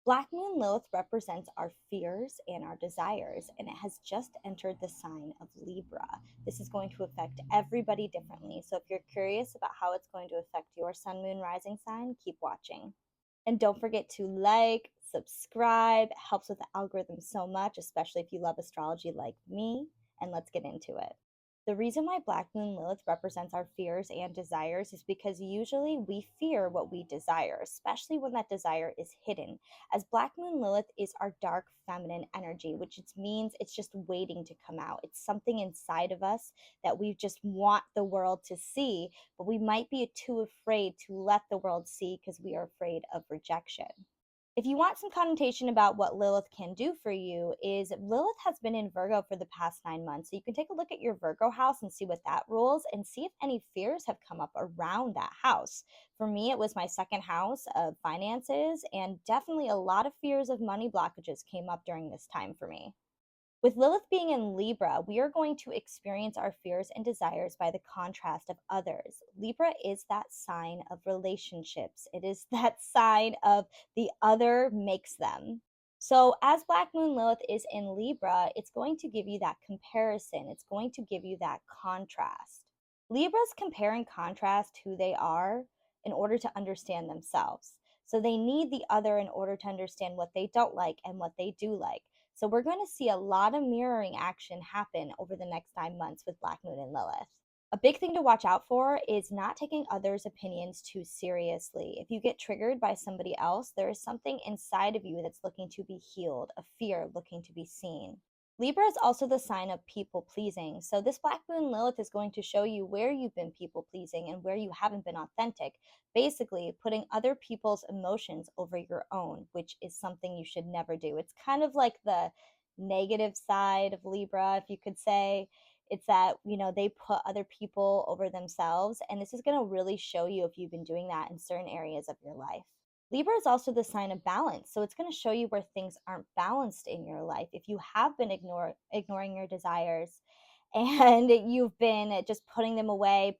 Black Moon Lilith represents our fears and our desires, and it has just entered the sign of Libra. This is going to affect everybody differently. So if you're curious about how it's going to affect your sun, moon, rising sign, keep watching. And don't forget to like, subscribe. It helps with the algorithm so much, especially if you love astrology like me. And let's get into it. The reason why Black Moon Lilith represents our fears and desires is because usually we fear what we desire, especially when that desire is hidden. As Black Moon Lilith is our dark feminine energy, which it means it's just waiting to come out. It's something inside of us that we just want the world to see, but we might be too afraid to let the world see because we are afraid of rejection. If you want some connotation about what Lilith can do for you, is Lilith has been in Virgo for the past 9 months. So you can take a look at your Virgo house and see what that rules and see if any fears have come up around that house. For me, it was my second house of finances, and definitely a lot of fears of money blockages came up during this time for me. With Lilith being in Libra, we are going to experience our fears and desires by the contrast of others. Libra is that sign of relationships. It is that sign of the other makes them. So as Black Moon Lilith is in Libra, it's going to give you that comparison. It's going to give you that contrast. Libras compare and contrast who they are in order to understand themselves. So they need the other in order to understand what they don't like and what they do like. So we're going to see a lot of mirroring action happen over the next 9 months with Black Moon and Lilith. A big thing to watch out for is not taking others' opinions too seriously. If you get triggered by somebody else, there is something inside of you that's looking to be healed, a fear looking to be seen. Libra is also the sign of people pleasing. So this Black Moon Lilith is going to show you where you've been people pleasing and where you haven't been authentic. Basically, putting other people's emotions over your own, which is something you should never do. It's kind of like the negative side of Libra, if you could say. It's that, they put other people over themselves. And this is going to really show you if you've been doing that in certain areas of your life. Libra is also the sign of balance. So it's going to show you where things aren't balanced in your life. If you have been ignoring your desires and you've been just putting them away,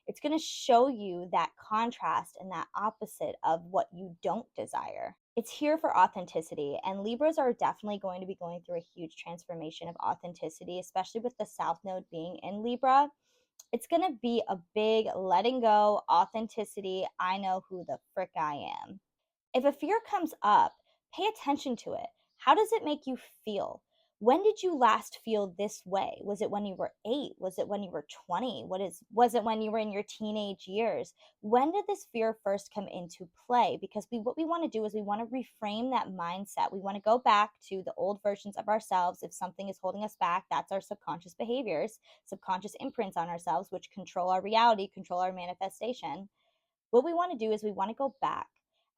it's going to show you that contrast and that opposite of what you don't desire. It's here for authenticity, and Libras are definitely going to be going through a huge transformation of authenticity, especially with the South Node being in Libra. It's going to be a big letting go, authenticity. I know who the frick I am. If a fear comes up, pay attention to it. How does it make you feel? When did you last feel this way? Was it when you were 8? Was it when you were 20? Was it when you were in your teenage years? When did this fear first come into play? Because what we want to do is we want to reframe that mindset. We want to go back to the old versions of ourselves. If something is holding us back, that's our subconscious behaviors, subconscious imprints on ourselves, which control our reality, control our manifestation. What we want to do is we want to go back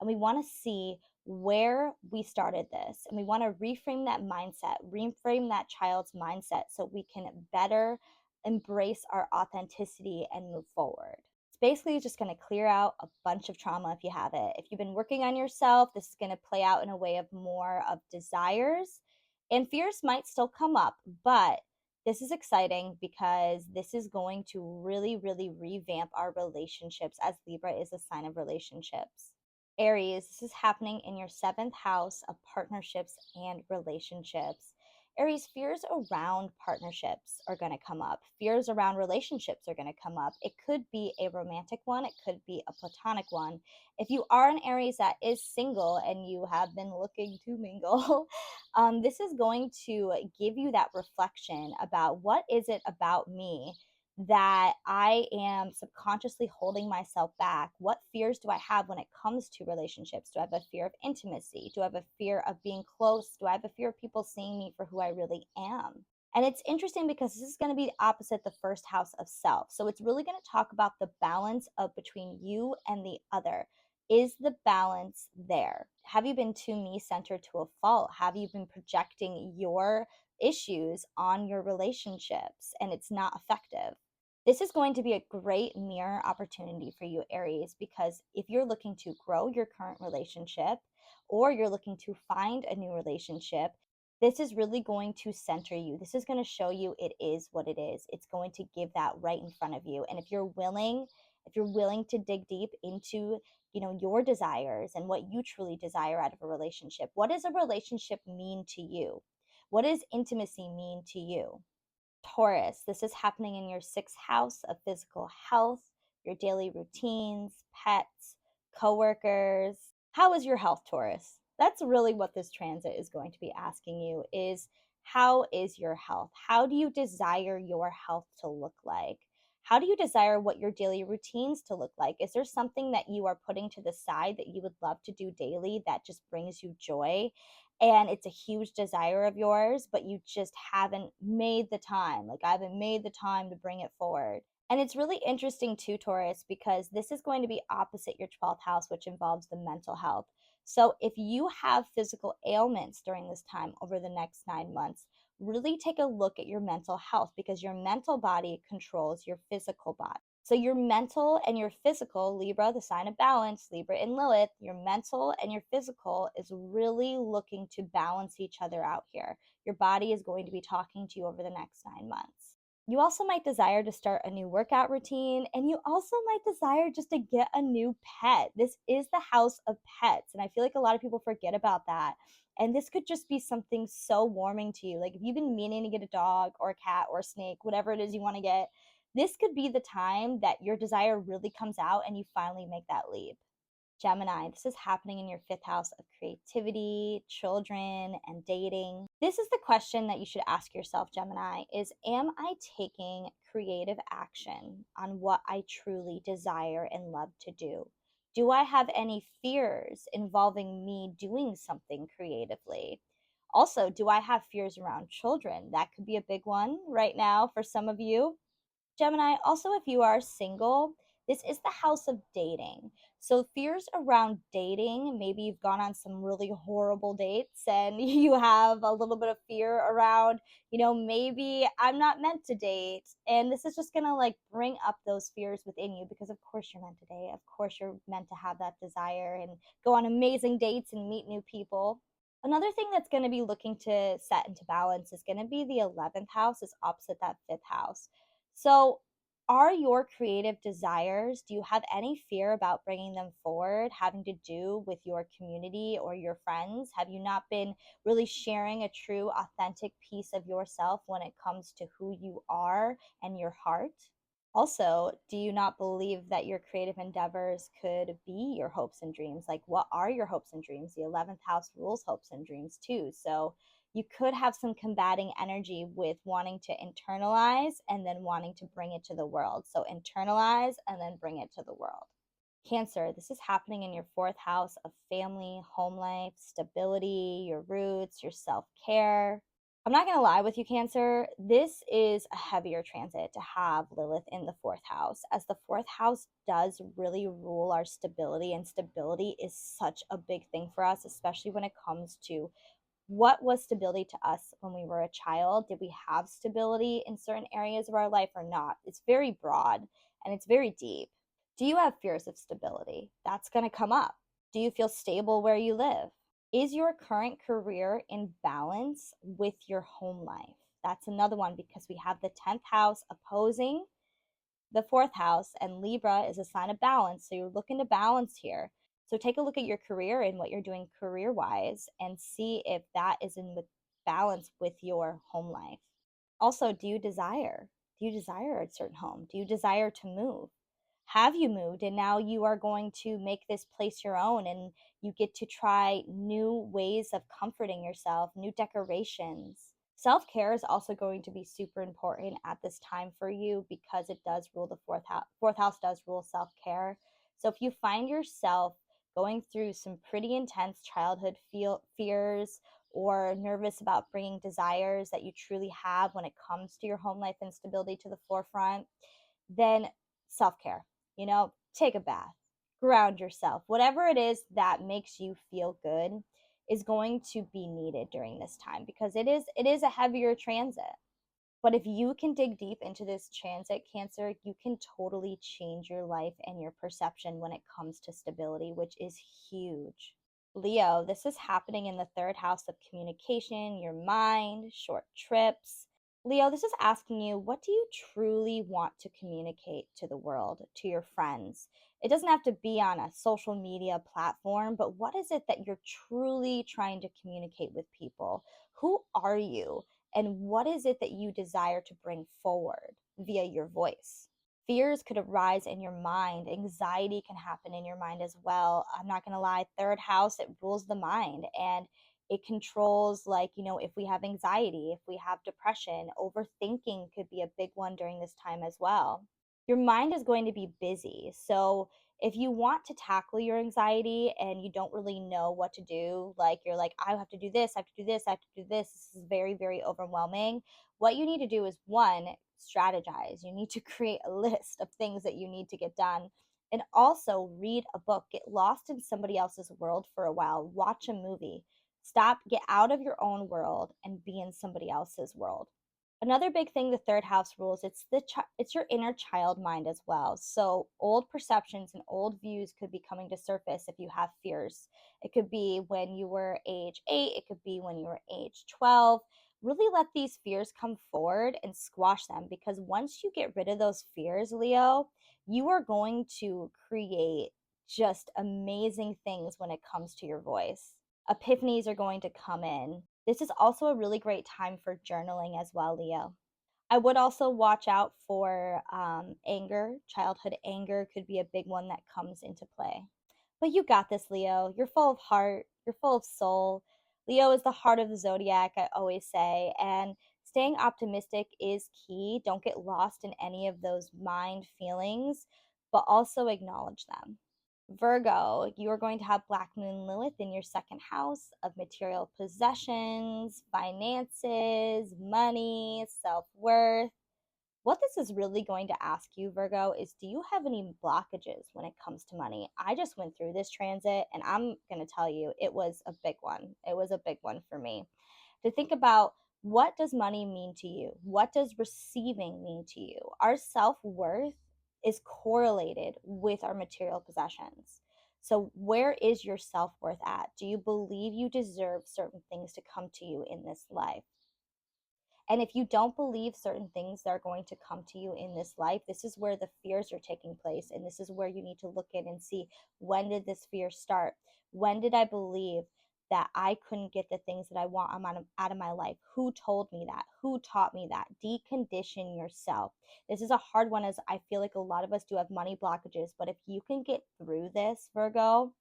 and we want to see where we started this, and we want to reframe that mindset, reframe that child's mindset so we can better embrace our authenticity and move forward. It's basically just going to clear out a bunch of trauma if you have it. If you've been working on yourself, this is going to play out in a way of more of desires, and fears might still come up, but this is exciting because this is going to really, really revamp our relationships, as Libra is a sign of relationships. Aries, this is happening in your seventh house of partnerships and relationships. Aries, fears around partnerships are going to come up. Fears around relationships are going to come up. It could be a romantic one. It could be a platonic one. If you are an Aries that is single and you have been looking to mingle, this is going to give you that reflection about what is it about me that I am subconsciously holding myself back. What fears do I have when it comes to relationships? Do I have a fear of intimacy? Do I have a fear of being close? Do I have a fear of people seeing me for who I really am? And it's interesting because this is going to be the opposite, the first house of self. So it's really going to talk about the balance of between you and the other. Is the balance there? Have you been too me-centered to a fault? Have you been projecting your issues on your relationships and it's not effective? This is going to be a great mirror opportunity for you, Aries, because if you're looking to grow your current relationship or you're looking to find a new relationship, this is really going to center you. This is going to show you it is what it is. It's going to give that right in front of you. And if you're willing if you're willing to dig deep into, your desires and what you truly desire out of a relationship. What does a relationship mean to you? What does intimacy mean to you? Taurus, this is happening in your sixth house of physical health, your daily routines, pets, coworkers. How is your health, Taurus? That's really what this transit is going to be asking you is, how is your health? How do you desire your health to look like? How do you desire what your daily routines to look like? Is there something that you are putting to the side that you would love to do daily that just brings you joy? And it's a huge desire of yours, but you just haven't made the time. Like, I haven't made the time to bring it forward. And it's really interesting too, Taurus, because this is going to be opposite your 12th house, which involves the mental health. So if you have physical ailments during this time over the next 9 months, really take a look at your mental health, because your mental body controls your physical body. So your mental and your physical, Libra, the sign of balance, Libra and Lilith, your mental and your physical is really looking to balance each other out here. Your body is going to be talking to you over the next 9 months. You also might desire to start a new workout routine, and you also might desire just to get a new pet. This is the house of pets, and I feel like a lot of people forget about that. And this could just be something so warming to you. Like, if you've been meaning to get a dog or a cat or a snake, whatever it is you want to get, this could be the time that your desire really comes out and you finally make that leap. Gemini, this is happening in your fifth house of creativity, children, and dating. This is the question that you should ask yourself, Gemini, is, am I taking creative action on what I truly desire and love to do? Do I have any fears involving me doing something creatively? Also, do I have fears around children? That could be a big one right now for some of you. Gemini, also, if you are single, this is the house of dating. So, fears around dating, maybe you've gone on some really horrible dates and you have a little bit of fear around, maybe I'm not meant to date. And this is just going to like bring up those fears within you, because, of course, you're meant to date. Of course, you're meant to have that desire and go on amazing dates and meet new people. Another thing that's going to be looking to set into balance is going to be the 11th house, is opposite that fifth house. So, are your creative desires, do you have any fear about bringing them forward, having to do with your community or your friends? Have you not been really sharing a true, authentic piece of yourself when it comes to who you are and your heart? Also, do you not believe that your creative endeavors could be your hopes and dreams? Like, what are your hopes and dreams? The 11th house rules hopes and dreams too. So, you could have some combating energy with wanting to internalize and then wanting to bring it to the world. So, internalize and then bring it to the world. Cancer, this is happening in your fourth house of family, home life, stability, your roots, your self care. I'm not going to lie with you, Cancer. This is a heavier transit to have Lilith in the fourth house, as the fourth house does really rule our stability, and stability is such a big thing for us, especially when it comes to what was stability to us when we were a child. Did we have stability in certain areas of our life or not? It's very broad and it's very deep. Do you have fears of stability? That's going to come up. Do you feel stable where you live? Is your current career in balance with your home life? That's another one, because we have the 10th house opposing the fourth house, and Libra is a sign of balance. So you're looking to balance here. So take a look at your career and what you're doing career wise and see if that is in balance with your home life. Also, do you desire? Do you desire a certain home? Do you desire to move? Have you moved and now you are going to make this place your own, and you get to try new ways of comforting yourself, new decorations? Self-care is also going to be super important at this time for you, because it does rule the fourth house. Fourth house does rule self-care. So if you find yourself going through some pretty intense childhood fears, or nervous about bringing desires that you truly have when it comes to your home life and stability to the forefront, then self-care, take a bath, ground yourself. Whatever it is that makes you feel good is going to be needed during this time, because it is a heavier transit. But if you can dig deep into this transit, Cancer, you can totally change your life and your perception when it comes to stability, which is huge. Leo, this is happening in the third house of communication, your mind, short trips, Leo, this is asking you, what do you truly want to communicate to the world, to your friends? It doesn't have to be on a social media platform, but what is it that you're truly trying to communicate with people? Who are you? And what is it that you desire to bring forward via your voice? Fears could arise in your mind. Anxiety can happen in your mind as well. I'm not going to lie, third house, it rules the mind. And it controls, like, if we have anxiety, if we have depression, overthinking could be a big one during this time as well. Your mind is going to be busy. So if you want to tackle your anxiety and you don't really know what to do, like you're like, I have to do this, I have to do this, I have to do this is very, very overwhelming. What you need to do is, one, strategize. You need to create a list of things that you need to get done. And also read a book, get lost in somebody else's world for a while, watch a movie. Stop, get out of your own world and be in somebody else's world. Another big thing the third house rules, it's your inner child mind as well. So old perceptions and old views could be coming to surface if you have fears. It could be when you were age 8, it could be when you were age 12. Really let these fears come forward and squash them, because once you get rid of those fears, Leo, you are going to create just amazing things when it comes to your voice. Epiphanies are going to come in. This is also a really great time for journaling as well, Leo. I would also watch out for anger. Childhood anger could be a big one that comes into play. But you got this, Leo. You're full of heart, you're full of soul. Leo is the heart of the zodiac, I always say. And staying optimistic is key. Don't get lost in any of those mind feelings, but also acknowledge them. Virgo, you are going to have Black Moon Lilith in your second house of material possessions, finances, money, self worth. What this is really going to ask you, Virgo, is, do you have any blockages when it comes to money? I just went through this transit and I'm going to tell you, it was a big one. It was a big one for me. To think about, what does money mean to you? What does receiving mean to you? Our self worth is correlated with our material possessions. So, where is your self worth at? Do you believe you deserve certain things to come to you in this life? And if you don't believe certain things that are going to come to you in this life, this is where the fears are taking place. And this is where you need to look in and see, when did this fear start? When did I believe that I couldn't get the things that I want out of my life? Who told me that? Who taught me that? Decondition yourself. This is a hard one, as I feel like a lot of us do have money blockages. But if you can get through this, Virgo,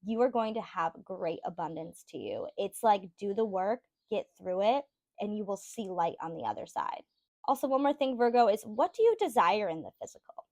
you are going to have great abundance to you. It's like, do the work, get through it, and you will see light on the other side. Also, one more thing, Virgo, is, what do you desire in the physical?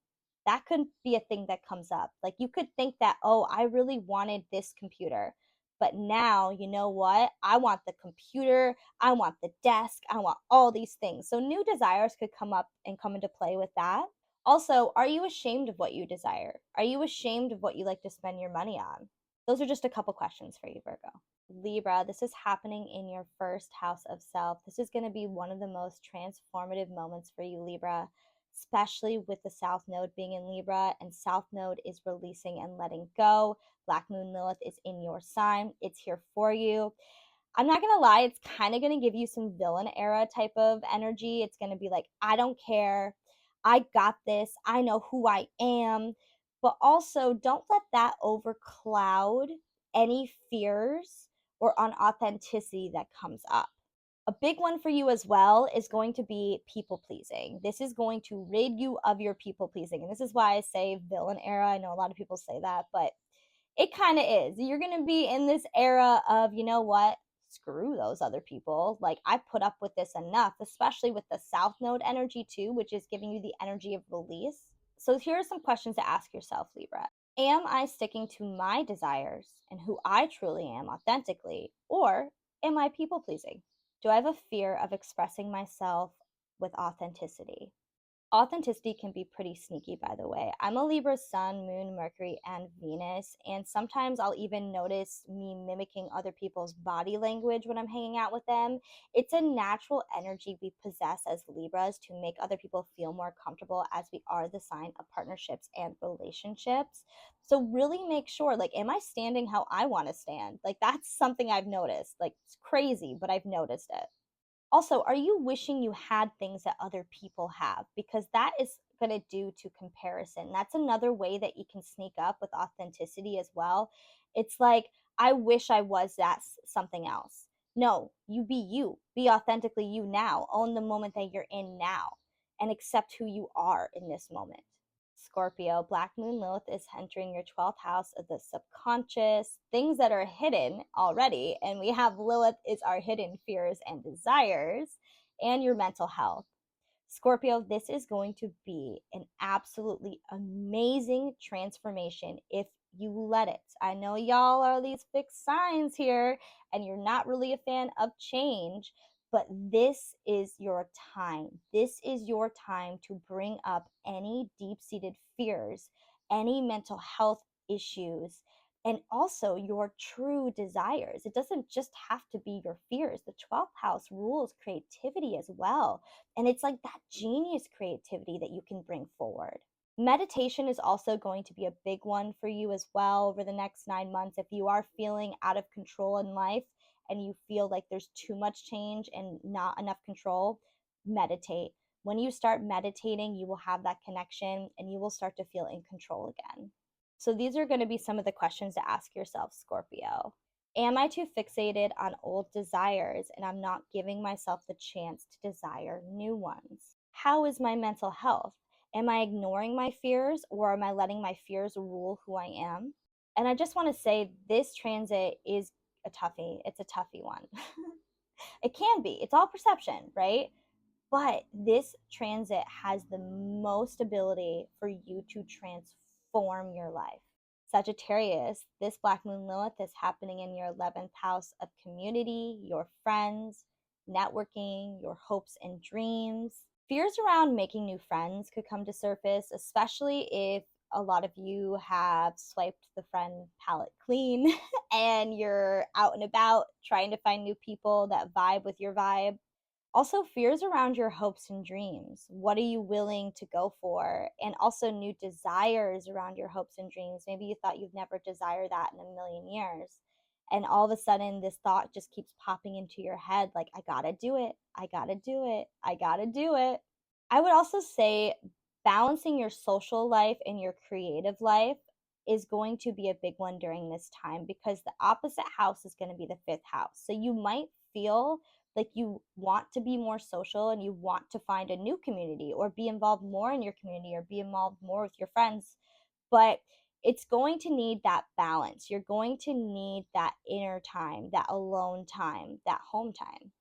That could be a thing that comes up. Like, you could think that, oh, I really wanted this computer. But now, you know what? I want the computer. I want the desk. I want all these things. So, new desires could come up and come into play with that. Also, are you ashamed of what you desire? Are you ashamed of what you like to spend your money on? Those are just a couple questions for you, Virgo. Libra, this is happening in your first house of self. This is going to be one of the most transformative moments for you, Libra, especially with the South Node being in Libra, and South Node is releasing and letting go. Black Moon Lilith is in your sign. It's here for you. I'm not going to lie, it's kind of going to give you some villain era type of energy. It's going to be like, I don't care. I got this. I know who I am. But also, don't let that overcloud any fears or unauthenticity that comes up. A big one for you as well is going to be people pleasing. This is going to rid you of your people pleasing. And this is why I say villain era. I know a lot of people say that, but it kind of is. You're going to be in this era of, you know what? Screw those other people. Like, I put up with this enough, especially with the South Node energy too, which is giving you the energy of release. So here are some questions to ask yourself, Libra. Am I sticking to my desires and who I truly am authentically, or am I people pleasing? Do I have a fear of expressing myself with authenticity? Authenticity can be pretty sneaky, by the way. I'm a Libra sun, moon, Mercury, and Venus, and sometimes I'll even notice me mimicking other people's body language when I'm hanging out with them. It's a natural energy we possess as Libras to make other people feel more comfortable, as we are the sign of partnerships and relationships. So really make sure, like, am I standing how I want to stand? Like, that's something I've noticed. Like, it's crazy, but I've noticed it. Also, are you wishing you had things that other people have? Because that is going to do to comparison. That's another way that you can sneak up with authenticity as well. It's like, I wish I was that something else. No, you be you. Be authentically you now. Own the moment that you're in now and accept who you are in this moment. Scorpio, Black Moon Lilith is entering your 12th house of the subconscious, things that are hidden already. And we have Lilith is our hidden fears and desires, and your mental health. Scorpio, this is going to be an absolutely amazing transformation if you let it. I know y'all are these fixed signs here and you're not really a fan of change, but this is your time. This is your time to bring up any deep seated fears, any mental health issues, and also your true desires. It doesn't just have to be your fears. The 12th house rules creativity as well. And it's like that genius creativity that you can bring forward. Meditation is also going to be a big one for you as well over the next 9 months. If you are feeling out of control in life and you feel like there's too much change and not enough control, meditate. When you start meditating, you will have that connection and you will start to feel in control again. So these are going to be some of the questions to ask yourself, Scorpio. Am I too fixated on old desires and I'm not giving myself the chance to desire new ones? How is my mental health? Am I ignoring my fears or am I letting my fears rule who I am? And I just want to say this transit is a toughie. It's a toughie one. It can be. It's all perception, right? But this transit has the most ability for you to transform your life. Sagittarius, this Black Moon Lilith is happening in your 11th house of community, your friends, networking, your hopes and dreams. Fears around making new friends could come to surface, especially if a lot of you have swiped the friend palette clean and you're out and about trying to find new people that vibe with your vibe. Also, fears around your hopes and dreams. What are you willing to go for? And also, new desires around your hopes and dreams. Maybe you thought you'd never desire that in a million years. And all of a sudden, this thought just keeps popping into your head like, I gotta do it. I gotta do it. I gotta do it. I would also say balancing your social life and your creative life is going to be a big one during this time because the opposite house is going to be the fifth house. So you might feel like you want to be more social and you want to find a new community or be involved more in your community or be involved more with your friends, but it's going to need that balance. You're going to need that inner time, that alone time, that home time.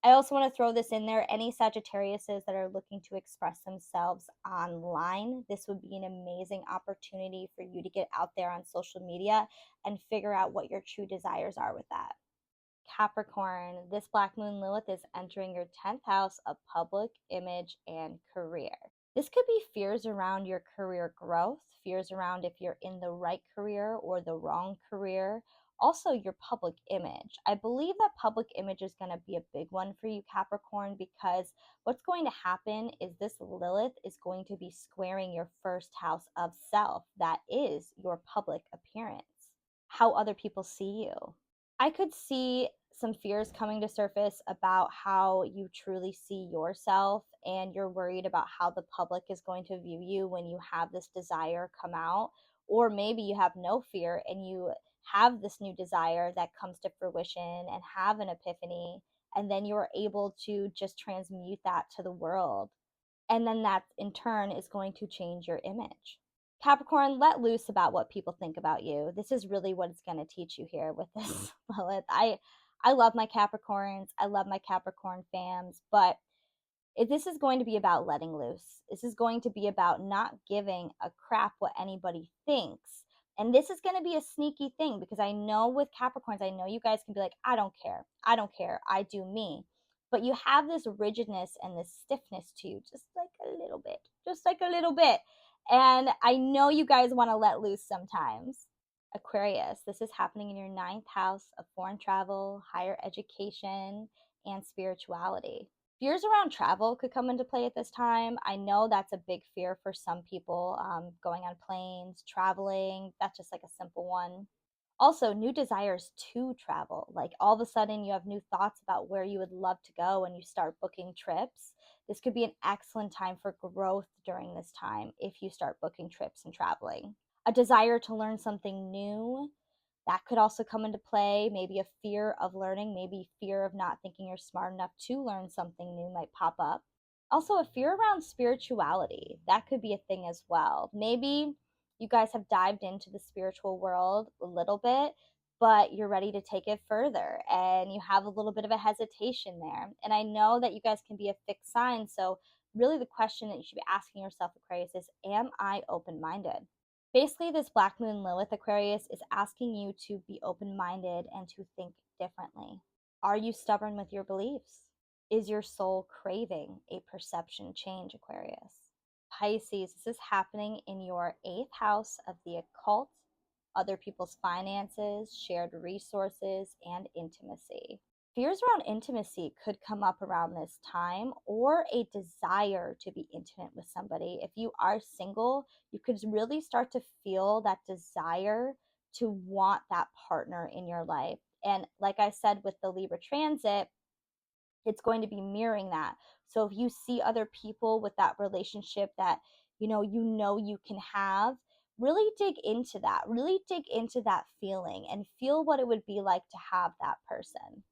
I also want to throw this in there. Any Sagittariuses that are looking to express themselves online, this would be an amazing opportunity for you to get out there on social media and figure out what your true desires are with that. Capricorn, this Black Moon Lilith is entering your 10th house of public image and career. This could be fears around your career growth, fears around if you're in the right career or the wrong career. Also, your public image. I believe that public image is going to be a big one for you, Capricorn, because what's going to happen is this Lilith is going to be squaring your first house of self. That is your public appearance, how other people see you. I could see some fears coming to surface about how you truly see yourself, and you're worried about how the public is going to view you when you have this desire come out. Or maybe you have no fear and you have this new desire that comes to fruition and have an epiphany, and then you're able to just transmute that to the world. And then that in turn is going to change your image. Capricorn, let loose about what people think about you. This is really what it's going to teach you here with this Lilith. I love my Capricorns. I love my Capricorn fams, but this is going to be about letting loose. This is going to be about not giving a crap what anybody thinks. And this is going to be a sneaky thing because I know with Capricorns, I know you guys can be like, I don't care. I don't care. I do me. But you have this rigidness and this stiffness to you, just like a little bit, just like a little bit. And I know you guys want to let loose sometimes. Aquarius, this is happening in your 9th house of foreign travel, higher education, and spirituality. Fears around travel could come into play at this time. I know that's a big fear for some people, going on planes, traveling. That's just like a simple one. Also, new desires to travel. Like all of a sudden, you have new thoughts about where you would love to go and you start booking trips. This could be an excellent time for growth during this time if you start booking trips and traveling. A desire to learn something new, that could also come into play. Maybe a fear of learning, maybe fear of not thinking you're smart enough to learn something new might pop up. Also, a fear around spirituality, that could be a thing as well. Maybe you guys have dived into the spiritual world a little bit, but you're ready to take it further and you have a little bit of a hesitation there. And I know that you guys can be a fixed sign. So, really, the question that you should be asking yourself, Aquarius, is am I open minded? Basically, this Black Moon Lilith, Aquarius, is asking you to be open minded and to think differently. Are you stubborn with your beliefs? Is your soul craving a perception change, Aquarius? Pisces, this is happening in your 8th house of the occult, other people's finances, shared resources, and intimacy. Fears around intimacy could come up around this time, or a desire to be intimate with somebody. If you are single, you could really start to feel that desire to want that partner in your life. And like I said, with the Libra transit, it's going to be mirroring that. So if you see other people with that relationship that you can have, really dig into that. Really dig into that feeling and feel what it would be like to have that person.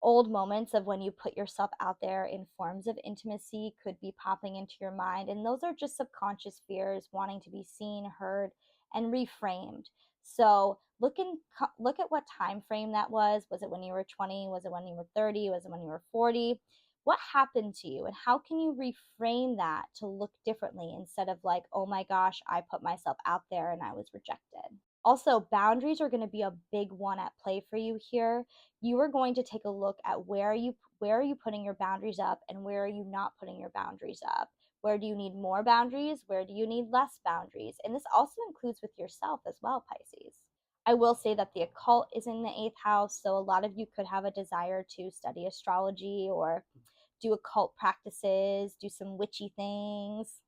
Old moments of when you put yourself out there in forms of intimacy could be popping into your mind, and those are just subconscious fears wanting to be seen, heard, and reframed. So look at what time frame that was it when you were 20? Was it when you were 30? Was it when you were 40? What happened to you, and how can you reframe that to look differently instead of like, oh my gosh, I put myself out there and I was rejected? Also, boundaries are going to be a big one at play for you here. You are going to take a look at where are you putting your boundaries up and where are you not putting your boundaries up. Where do you need more boundaries? Where do you need less boundaries? And this also includes with yourself as well, Pisces. I will say that the occult is in the 8th house, so a lot of you could have a desire to study astrology or do occult practices, do some witchy things.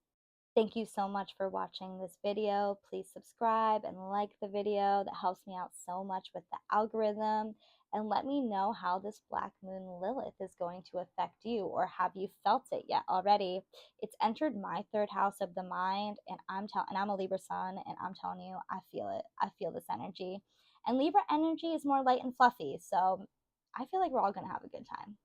Thank you so much for watching this video. Please subscribe and like the video. That helps me out so much with the algorithm. And let me know how this Black Moon Lilith is going to affect you, or have you felt it yet already? It's entered my 3rd house of the mind, and I'm a Libra sun, and I'm telling you, I feel it. I feel this energy. And Libra energy is more light and fluffy, so I feel like we're all going to have a good time.